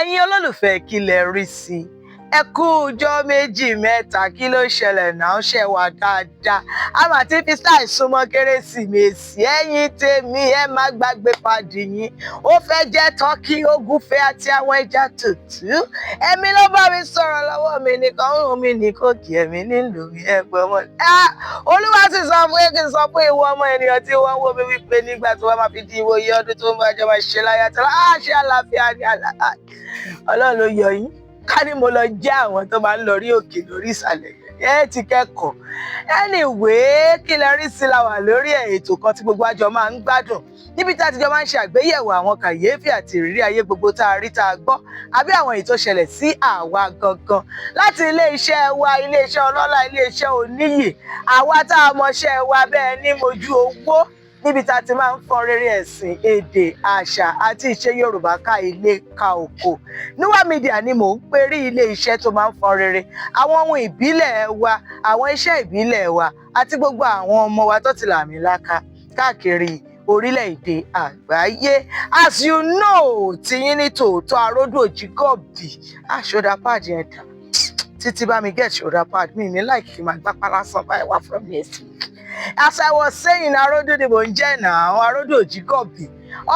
ẹ̀yin olólùfẹ́ kí lẹ rí sí ẹ kú ọjọ́ méjì mẹ́ta kí ló ṣẹlẹ̀ náà ṣe wà dáadáa a máa ti fi style súnmọ́ kérésìmesì ẹ̀yin tèmi ẹ má gbàgbé pàdé yín ó fẹ́ jẹ́ tọ́kì ògúnfẹ̀ àti àwọn ẹja tútù ẹ̀mí ló bá mi sọ̀rọ̀ lọ́wọ́ mi nìkan òun mi ní kò kí ẹ̀mí nílò mi ẹ̀gbọ́n mọ́ olúwa ti sọ fún kí n sọ fún ìwọ ọmọ ènìyàn tí wọ́n wò mí wípé nígbà tí wọ́n máa fi di ìwòye ọdún tó ń bá jọ máa ṣe láyà tó ṣe àlàáfíà ní àlàáfíà ọlọ́run ló yọ yín ká ní mo lọ jẹ́ àwọn tó máa ń lọ rí òkè lórí ìsàlẹ̀ ẹ ti kẹ́kọ̀ọ́ anyway kí lẹ rí sí la wà lórí ètò kan tí gbogbo àjọ máa ń gbádùn níbi tá a ti jọ máa ń ṣe àgbéyẹ̀wò àwọn kàyéfì àti ìrírí ayé gbogbo tá a rí tá a gbọ́ àbí àwọn èyí tó ṣẹlẹ̀ sí àwa gangan láti iléeṣẹ́ wa iléeṣẹ́ ọlọ́lá iléeṣẹ́ oníyì àwa tá a mọṣẹ́ wa bẹ́ẹ̀ ní mojú owó níbi tá a ti máa ń fọ́n rere ẹ̀sìn èdè àṣà àti ìṣe Yorùbá ká ilé ka oko Núwà Media ni mò ń perí ilé iṣẹ́ tó máa ń fọ́n rere àwọn ohun ìbílẹ̀ wa àwọn iṣẹ́ ìbílẹ̀ wa àti gbogbo àwọn ọmọ wa tó ti làmìlaka káàkiri orílẹ̀-èdè àgbáyé as you know tiyín ní tòótọ́ Aródú Òjìgọ́bì ṣọ́dà pad yẹn dà títí bá mi get ṣọ́dà pad mi ní láìkí máa gbápá lásán báyìí wá from next week. As I was saying, Aródú ni mò ń jẹ́ náà, Aródú Òjìgọ́bì.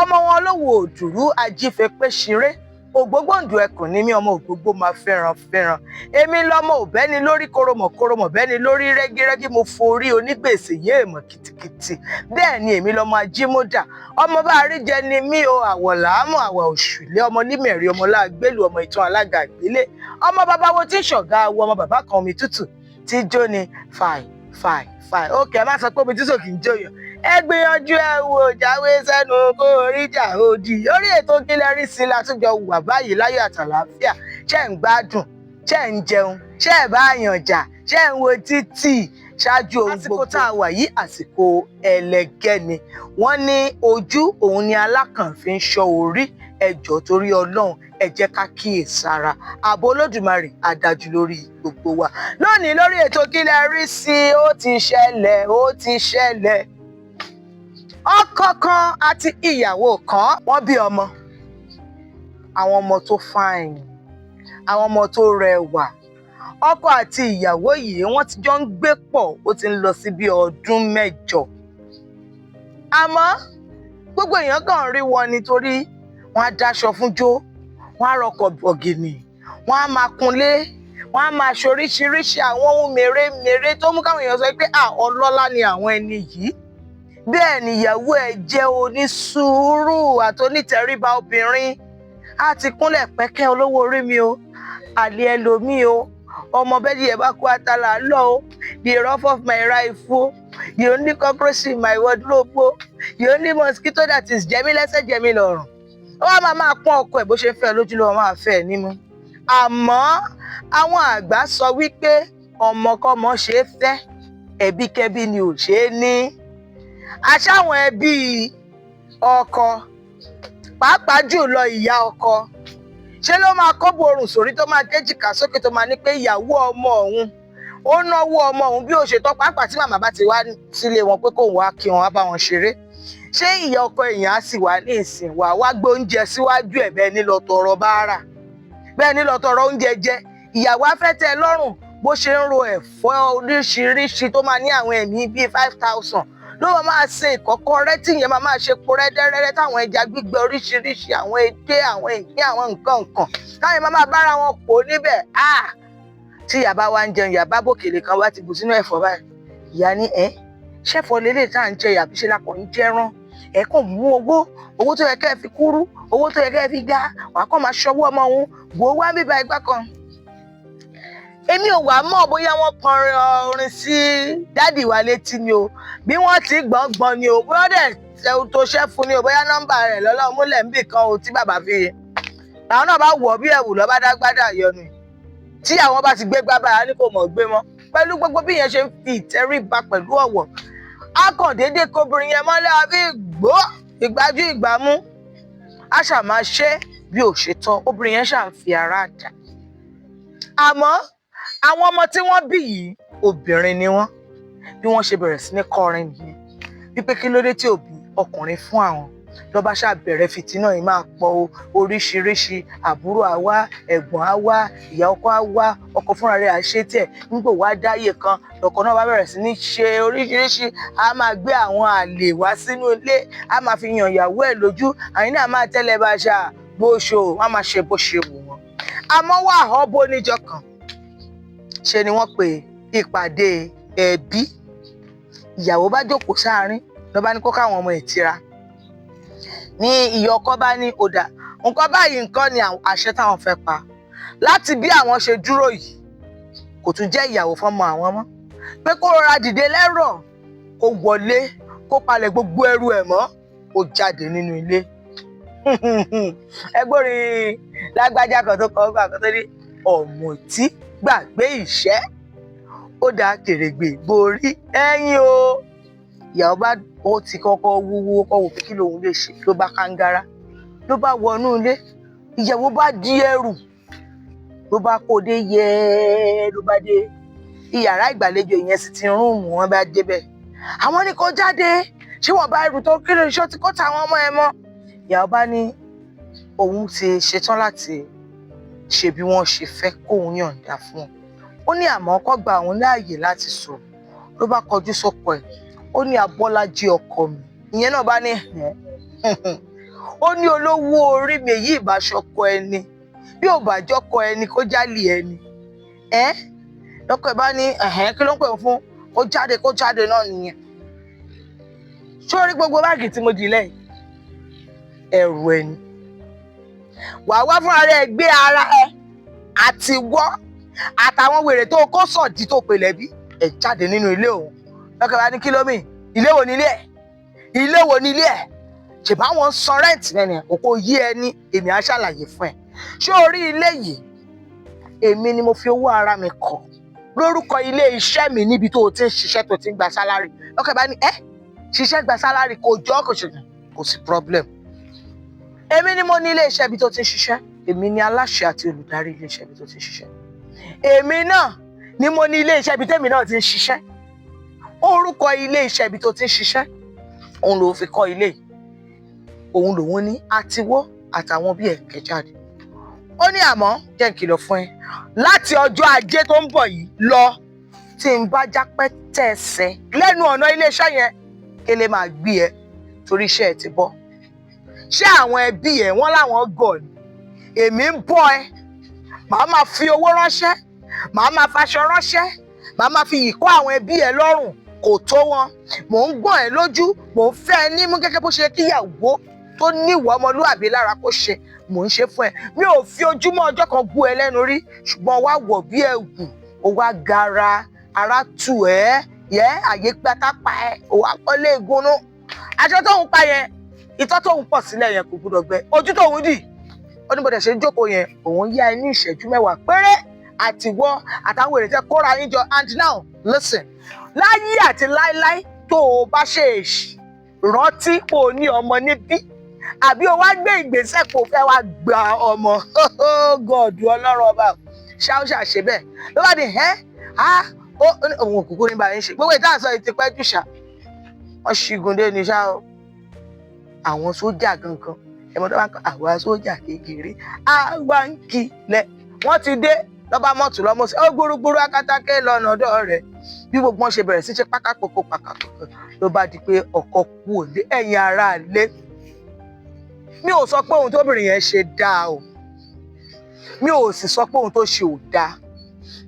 Ọmọ wọn lówó òdùrú ajífẹ́pẹ́ ṣeré. Ògbógbòǹdù ẹkùn ni mí ọmọ ògbógbó máa fẹ́ràn. Èmi lọ́mọ òbẹ́ni lórí koromọ̀ bẹ́ni lórí rẹ́gírẹ́gí mo forí onígbèsè yéèmọ̀ kìtìkìtì. Bẹ́ẹ̀ ni èmi lọ́mọ ajímúdà. Ọmọ bá rí jẹ ni mí o àwọ̀ làámù àwọ̀ òṣùlẹ̀ ọmọ límẹ̀rí ọmọ láàgbélù ọmọ ìtàn alága ìgbélé. Ọmọ bàbá wo tí ń ṣọ̀gá wo ọmọ bàbá kan omi tútù tí jó ni fàì. Okay, má sọ pé omi tí sò kì í jóyàn. Ẹ gbìyànjú ẹ wò jáwé sẹ́nu kó oríjà òdì. Orí ètò Kí lẹ rí sí la tún jọ wà báyìí láyọ̀ àtàlàáfíà. Ṣé ń gbádùn? Ṣé ń jẹun? Ṣé ẹ bá yàn jà? Ṣé ń wo títì? Ṣáájú ohun gbogbo. Àsìkò tá a wà yìí àsìkò ẹlẹgẹ́ ni. Wọ́n ní ojú òun ni alákàn fi ń ṣọ́ orí. Ẹ jọ̀ọ́ torí Ọlọ́run ẹ jẹ́ ká kíyèsára ààbò Olódùmarè á dájú lórí gbogbo wa lónìí lórí ètò Kí lẹ rí sí ó ti ṣẹlẹ̀ ọkọ kan àti ìyàwó kan wọ́n bí ọmọ àwọn ọmọ tó fine àwọn ọmọ tó rẹwà ọkọ àti ìyàwó yìí wọ́n ti jọ ń gbé pọ̀ ó ti ń lọ sí bí ọdún 8 àmọ́ gbogbo èèyàn kàn rí wọn nítorí wọ́n á dáṣọ fún jó wọ́n á rọkọ̀ bọ̀gìnì wọ́n á máa kunlé wọ́n á máa ṣoríṣiríṣi àwọn ohun mèremère tó mú káwọn èèyàn sọ pé ọlọ́lá ni àwọn ẹni yìí bẹ́ẹ̀ ni ìyàwó ẹ̀ jẹ́ onísùúrù àtonítẹríba obìnrin á ti kúnlẹ̀ pẹ́kẹ́ olówó orí mi o àlè ẹlòmíì o ọmọ bẹ́ẹ̀ni ẹ̀ bá kú àtàlà lọ o the rough of my rifle o the only cockroach in my wardrobe o the only mosquito that is jẹ mí lẹ́sẹ̀ jẹ mí lọ́rùn wọ́n máa pọ́n ọkọ ẹ̀ bó ṣe fẹ́ lójú ló máa fẹ́ ẹ̀ nímú àmọ́ àwọn àgbà sọ wípé ọmọkọ́mọ ṣe é fẹ́ ẹbíkẹ́bí ni ò ṣe é ní àṣàwọn ẹbí ọkọ pàápàá jùlọ ìyá ọkọ ṣé ló máa kọ́ borùn sórí tó máa déjìká sókè tó máa ní pé ìyàwó ọmọ òun ó náwó ọmọ òun bí ó ṣe tọ́ pàápàá tí màmá bá ti wá sílé wọn pé kóun wá kí wọn wá bá wọn ṣeré ṣé ìyá ọkọ èèyàn á sì wà ní ìsìn wá gbé oúnjẹ síwájú ẹ̀ bẹ́ẹ̀ ní lọ tọrọ báárà bẹ́ẹ̀ ní lọ tọrọ oúnjẹ jẹ ìyàwó afẹ́tẹ́ lọ́rùn bó ṣe ń ro ẹ̀fọ́ oríṣiríṣi tó máa ní àwọn ẹ̀mí bíi 5,000 ló máa ṣe ìkọ́kọrẹ́ tí ìyẹn máa ṣe po rẹ́dẹ́rẹ́dẹ́ táwọn ẹja gbígbẹ oríṣiríṣi àwọn edé àwọn ìgbín àwọn nǹkan táwọn èèyàn máa bára wọn pò níbẹ̀ tí ìyá bá wá ń jẹun ìyá bá bòkèlè kan wá ti bù sínú ẹ̀fọ́ báyìí ìyá ní ṣẹ́fọ́ lélẹ̀ tá à ń jẹ yàbí ṣe lápọ̀ ń jẹ́rán ẹ kàn mú owó tó yẹ kẹ́ ẹ fi kúrú owó tó yẹ kẹ́ ẹ fi ga wàá kàn máa ṣọwọ́ ọmọ òun gbò ó wá bíbá ẹgbẹ́ kan. Èmi ò wá mọ̀ bóyá wọ́n kọrin orin sí dádì wa létí ni o bí wọ́n ti gbọ̀ngbọ̀n ni o bóyá dẹ̀ tó ṣẹ́fun ni o bóyá nọ́mbà rẹ̀ lọ́lọ́run múlẹ̀ ń bì kan o tí bàbá fi làwọn náà bá wọ̀ bí ẹ̀wù lọ́ bá dágbádá yọnu tí àwọn bá ti gbé gbábàá ní kò mọ̀ gbé mọ́ pẹ̀lú gbogbo bí yẹn ṣe ń fi ìtẹríba pẹ̀lú ọ̀wọ̀ akọ̀dédé kobìnrin yẹn mọ́lẹ́ àbí gbó ìgbájú ìgbámú a ṣà máa ṣe bí ò ṣe tán obìnrin yẹn ṣà ń fi ara dà àmọ́ àwọn ọmọ tí wọ́n bí yìí obìnrin ni wọ́n bí wọ́n ṣe bẹ̀rẹ̀ sí ní kọrin nìyẹn wípé kí ló dé tí ò bí ọkùnrin fún àwọn ló bá ṣá bẹ̀rẹ̀ fìtínà yìí máa pọ̀ oríṣiríṣi, àbúrò á wá, ẹ̀gbọ́n á wá, ìyá ọkọ á wá, ọkọ fúnra rẹ̀ á ṣe tiẹ̀. Nígbò wá dáyé kan lọ́kọ náà bá bẹ̀rẹ̀ sí ní ṣe oríṣiríṣi, á máa gbé àwọn àlè wá sínú ilé, á máa fi yàn ìyàwó ẹ̀ lójú, àyìn náà máa tẹ́lẹ̀ bá ṣá gbóṣò, wọ́n á máa ṣe bó ṣe wù wọ́n. Àmọ́ wà họ́bó níjọ́ kan, ṣe ni wọ́n pe ìpàdé ẹbí. Ìyàwó bá jókòó sáárín ló bá ní kó káwọn ọmọ ẹ̀ tira. Ní ìyá ọkọ bá ní ó dà, nǹkan báyìí nǹkan ni àṣẹ táwọn fẹ́ pa. Láti bí àwọn ṣe dúró yìí kò tún jẹ́ ìyàwó fọ́mọ àwọn mọ́, pé kó rọra dìde lẹ́rọ̀, kó wọlé, kó palẹ̀ gbogbo ẹrù ẹ̀ mọ́, kó jáde nínú ilé. Ẹgbórin lágbájá kan tó kọ ọgbà kan tó ní ọ̀mùtí gbàgbé ìṣẹ́, ó dá kèrègbè borí ẹ̀yìn o. Ìyàwó bá ó ti kọ́kọ́ wúwo kọ́ wò pé kí lòun lè ṣe, ló bá kángára, ló bá wọnú ilé. Ìyàwó bá di ẹrù, ló bá kó dé yẹ, ló bá dé iyàrá ìgbàlejò, ìyẹn sì ti rúùmù, wọn bá débẹ̀. Àwọn ní kó jáde, ṣé wọn bá ẹrù tó kéré iṣọ́ tí kò táwọn ọmọ ẹ mọ́. Ìyàwó bá ní òun ti ṣetán láti ṣe bí wọ́n ṣe fẹ́ kóun yọ̀ǹda fún un. Ó ní àmọ́ kó gba òun láàyè láti sọ̀rọ̀. Ló bá kọjú sọ́kọ ẹ̀, ó ní Abọ́lájí ọkọ mi. Ìyẹn náà bá ní ó ní olówó orí mi èyí ìbáṣọkọ ẹni, bí ò bá jọkọ ẹni kó jálè ẹni. Lọ́kọ ẹ̀ bá ní kí ló ń pè fún, kó jáde náà nìyẹn. Sórí gbogbo báàgì tí mo dì lẹ́yìn, ẹrù ẹni. Wàá wá fúnra rẹ̀ gbé ara ẹ àti wọ́ àtàwọn wèrè tó kó sọ̀dí tó pè lẹ́bí ẹ̀ jáde nínú ilé òun. Lọ́kọ ẹ̀ bá ní kí ló mì, ilé wo ni ilé ẹ̀, ilé wo ni ilé ẹ̀, ṣèbá wọn san rẹ́ǹtì nẹ́ni ẹ̀, kò yí ẹ ní, èmi á ṣàlàyé fún ẹ. Ṣé orí ilé yìí èmi ni mo fi owó ara mi kọ́ lórúkọ ilé iṣẹ́ mi níbi tó o ti ń ṣiṣẹ́ tó ti ń gba sálárì. Lọ́kọ ẹ̀ bá ní ṣiṣẹ́ gba sálárì kò jọ́ kò sí problem. Èmi ni mo ní ilé iṣẹ́ ibi tó ti ń ṣiṣẹ́, èmi ni aláṣẹ àti olùdarí ilé iṣẹ́ ibi tó ti ń ṣiṣẹ́. Èmi náà ni mo ní ilé iṣẹ́ ibi tèmi náà ti ń ṣiṣẹ́. Orúkọ ilé iṣẹ́ ibi tó ti ń ṣiṣẹ́, òun ló fi kọ́ ilé, òun lòun ní àtiwọ́ àtàwọn bí ẹ̀kẹ́ jáde. Ó ní àmọ́ jẹ́ n kìlọ̀ fún ẹ, láti ọjọ́ ajé tó ń bọ̀ yìí lọ, tí n bá jápẹ́ tẹ̀sẹ̀ lẹ́nu ọ̀nà ilé iṣẹ́ yẹn, kélé máa gbé ẹ torí iṣẹ́ ẹ ti bọ́. Ṣé àwọn ẹbí ẹ wọ́n láwọn gọ̀ ni? Èmi ń bọ́ ẹ, màá máa fi owó ránṣẹ́, màá máa faṣọ ránṣẹ́, màá máa fi yìí kọ́ àwọn ẹbí ẹ lọ́rùn, kò tó wọn. Mò ń gbọ́n ẹ lójú, mò ń fẹ́ ẹ nímú gẹ́gẹ́ bó ṣe kíyàwó tó níwọ̀ ọmọlúwàbí lára kó ṣe, mò ń ṣe fún ẹ. Mi ò fi ojúmọ́ ọjọ́ kan bú ẹ lẹ́nu rí, ṣùgbọ́n wá wọ̀ bí ẹ̀wù, ó wá gara, ara tù ẹ́, àyè pátápá ẹ, ó wá kọ́lé ìgúnnú. Aṣọ tóun pa yẹn, ìtọ́ tóun pọ̀ sílẹ̀ yẹn kò gbúdọ̀ gbẹ. Ojú tóun dì, ó ní bó dẹ̀ ṣe ń jókòó yẹn, òun yá ẹ ní ìṣẹ́jú 10 péré àtiwọ́ àtàwọn èrè tẹ́ kóra yín jọ. And now listen, láyé àti láíláí tó o bá ṣe rántí pé o ní ọmọ níbí, àbí o wá gbé ìgbésẹ̀ kó fẹ́ wá gba ọmọ, God Ọlọ́run ọba ṣáúṣà ṣe bẹ́ẹ̀ ló bá di òun òkùnkùn ní báyìí ṣe gbogbo ìtàn sọ ti pẹ́ jù ṣá. Wọ́n ṣígun dé ní ṣá o, àwọn sójà gangan ẹ̀mọ́ tó bá ń kọ́ àwa sójà kékeré àwa ń kilẹ̀, wọ́n ti dé lọ́ba mọ́tò lọ́mọ́ sí ó gbúrúgbúrú akátáké lọ́nà ọ̀dọ́ rẹ̀. Bí gbogbo wọn ṣe bẹ̀rẹ̀ sí ṣe pákákòkò ló bá di pé ọkọ kú òde. Ẹ̀yin ará ilé, mi ò sọ pé ohun tóbìnrin yẹn ṣe dáa o, mi ò sì sọ pé ohun tó ṣe ò dáa,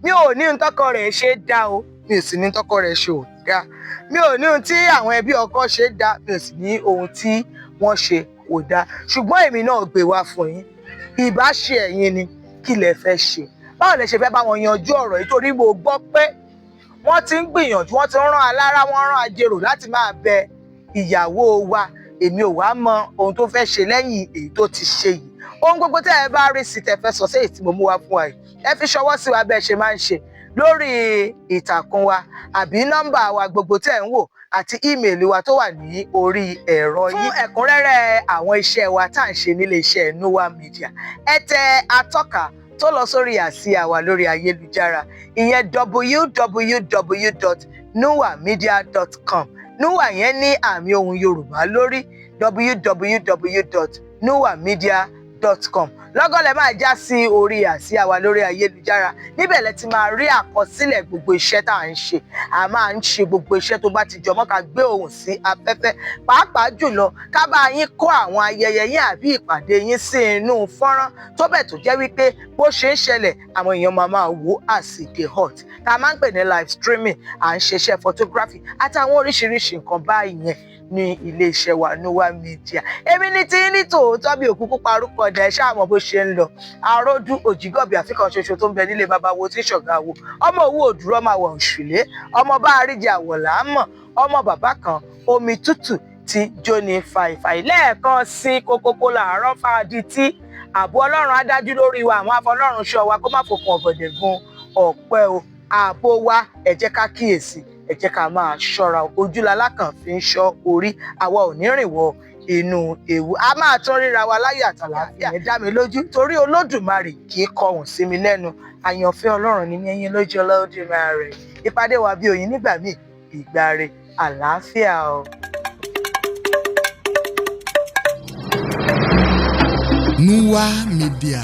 mi ò ní ohun tọkọ rẹ̀ ṣe dáa o, mi ò sì ní tọkọ rẹ̀ ṣe ò dáa, mi ò ní ohun tí àwọn ẹbí ọkọ ṣe dáa, mi ò sì ní ohun tí wọ́n ṣe ò dáa. Ṣùgbọ́n èmi náà gbé wá fún yín, ìbá ṣe ẹ̀yin ni kí lẹ fẹ́ ṣe, báwo lẹ ṣe fẹ́ bá wọn yanjú ọ̀rọ̀ yìí, torí mo gbọ́ pé wọ́n ti ń gbìyànjú, wọ́n ti ń rán alára, wọ́n rán ajérò láti máa bẹ ìyàwó wa. Èmi ò wá mọ ohun tó fẹ́ ṣe lẹ́yìn èyí tó ti ṣe yìí. Ohun gbogbo tẹ́ ẹ bá rí sí tẹ́ fẹ́ sọ sí èyí tí mo mú wá fún wa yìí, ẹ fi ṣọwọ́ sí wa bẹ́ẹ̀ ṣe máa ń ṣe lórí ìtàkùn wa àbí nọ́mbà wa gbogbo tẹ́ ń wò àti ímeèlì wa tó wà ní orí ẹ̀rọ yìí. Fún ẹ̀kúnrẹ́rẹ́ àwọn iṣẹ́ wa tá à ń ṣe nílé iṣẹ́ Núwà Media, ẹ tẹ atọ́ka tó lọ sórí àsíá wa lórí ayélujára, ìyẹn www.nuwamedia.com. Núwà yẹn ní àmì ohùn Yorùbá lórí www.nuwamedia.com. Lọ́gán lẹ máa já sí orí àsíá wa lórí ayélujára. Níbẹ̀ lẹ ti máa rí àkọsílẹ̀ gbogbo iṣẹ́ tá à ń ṣe. A máa ń ṣe gbogbo iṣẹ́ tó bá ti jọmọ́ ká gbé ohùn sí afẹ́fẹ́. Pàápàá jùlọ ká bá yín kó àwọn ayẹyẹ yín àbí ìpàdé yín sí inú fọ́nrán tó bẹ̀ tó jẹ́ wípé bó ṣe ń ṣẹlẹ̀ àwọn èèyàn máa wò àsìkè hot. Tá a máa ń pè ní live streaming, à ń ṣiṣẹ́ photography àtàwọn oríṣiríṣi nǹkan báyìí yẹn ní ilé-iṣẹ́ wa Núwà Media. Èmi ní tí ní tòótọ́ bí òkúkú parúkọ dẹ̀ ṣáà mọ̀ bó ṣe ń lọ. Aródú òjìgọ̀bì àfikàn ṣoṣo tó ń bẹ nílé bàbá wo tí ń ṣọ̀gá wo. Ọmọ òwú òdúrọ̀ máa wọ̀ òṣùlé. Ọmọ bá àríjẹ àwọ̀lá mọ̀. Ọmọ bàbá kan omi tútù ti jóni fàìfàì. Lẹ́ẹ̀kan sí kókókó làárọ̀ fàdí tí ààbò Ọlọ́run á dájú lórí wa, àwọn afọlọ́run ṣọ́ wa kó má fòkun ọ̀gọ̀dẹ̀ gun ọ̀pẹ o. Ààbò wa ẹ jẹ́ ká kíyèsí, ẹ jẹ́ ká máa ṣọ́ra. Ojúlalá kan fi ń ṣọ́ orí, àwa ò ní rìn wọ inú ewu. A máa tún ríra wa láyọ̀ àtàlàáfíà. Ẹ dá mi lójú torí Olódùmarè kì í kọhùn sí mi lẹ́nu. Àyànfẹ́ Ọlọ́run ní ẹ̀yin lójú Olódùmarè. Ìpàdé wa bí oyin nígbà míì, ìgbà re, àlàáfíà o. Núwà Media.